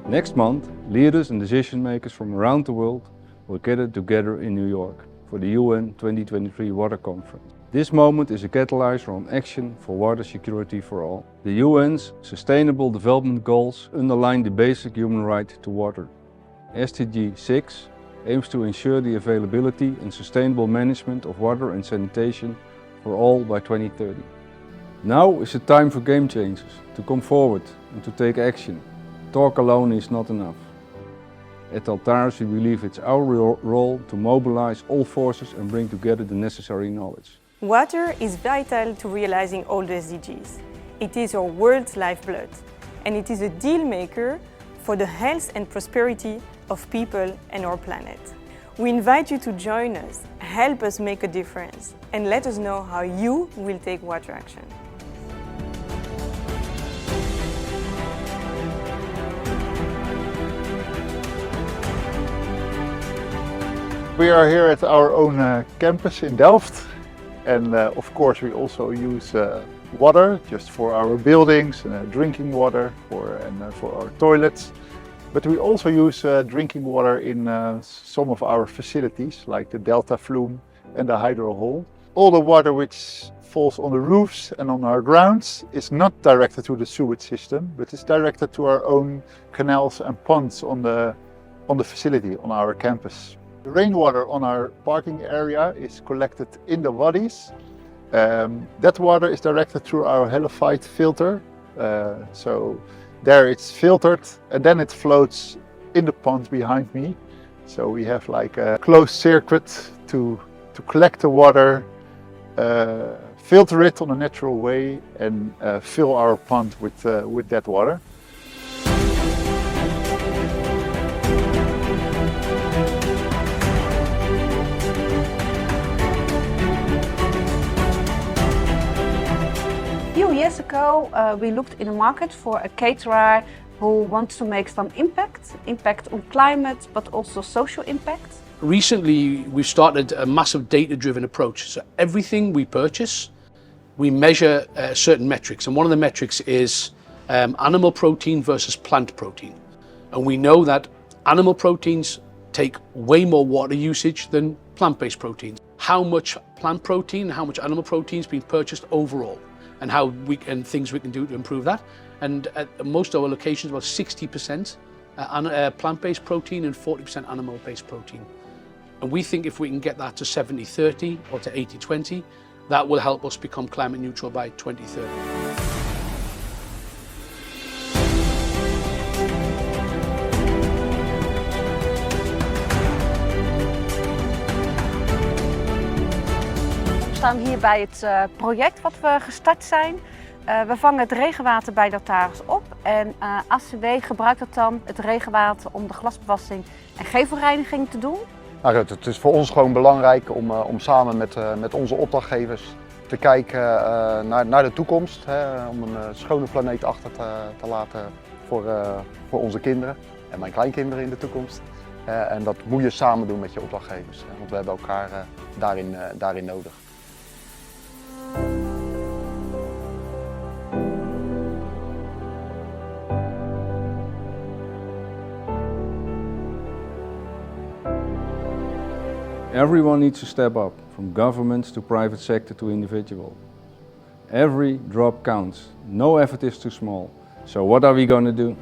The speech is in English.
Next month, leaders and decision makers from around the world will gather together in New York for the UN 2023 Water Conference. This moment is a catalyzer on action for water security for all. The UN's Sustainable Development Goals underline the basic human right to water. SDG 6 aims to ensure the availability and sustainable management of water and sanitation for all by 2030. Now is the time for game changers to come forward and to take action. Talk alone is not enough. At Altaris we believe it's our role to mobilize all forces and bring together the necessary knowledge. Water is vital to realizing all the SDGs. It is our world's lifeblood, and it is a deal maker for the health and prosperity of people and our planet. We invite you to join us, help us make a difference, and let us know how you will take water action. We are here at our own campus in Delft, and of course we also use water just for our buildings, drinking water for our toilets. But we also use drinking water in some of our facilities like the Delta Flume and the Hydro Hall. All the water which falls on the roofs and on our grounds is not directed to the sewage system, but is directed to our own canals and ponds on the facility, on our campus. The rainwater on our parking area is collected in the waddies. That water is directed through our halophyte filter. So there it's filtered and then it floats in the pond behind me. So we have like a closed circuit to collect the water, filter it on a natural way and fill our pond with that water. A few years ago, we looked in the market for a caterer who wants to make some impact on climate, but also social impact. Recently, we've started a massive data-driven approach. So everything we purchase, we measure certain metrics. And one of the metrics is animal protein versus plant protein. And we know that animal proteins take way more water usage than plant-based proteins. How much plant protein, how much animal protein is being purchased overall, and things we can do to improve that. And at most of our locations, about 60% plant-based protein and 40% animal-based protein. And we think if we can get that to 70-30 or to 80-20, that will help us become climate neutral by 2030. We staan hier bij het project wat we gestart zijn. We vangen het regenwater bij Altaris op en ACW gebruikt het regenwater om de glasbewassing en gevelreiniging te doen. Nou, het is voor ons gewoon belangrijk om samen met onze opdrachtgevers te kijken naar de toekomst. Om een schone planeet achter te laten voor onze kinderen en mijn kleinkinderen in de toekomst. En dat moet je samen doen met je opdrachtgevers, want we hebben elkaar daarin nodig. Everyone needs to step up, from governments to private sector to individual. Every drop counts. No effort is too small. So what are we going to do?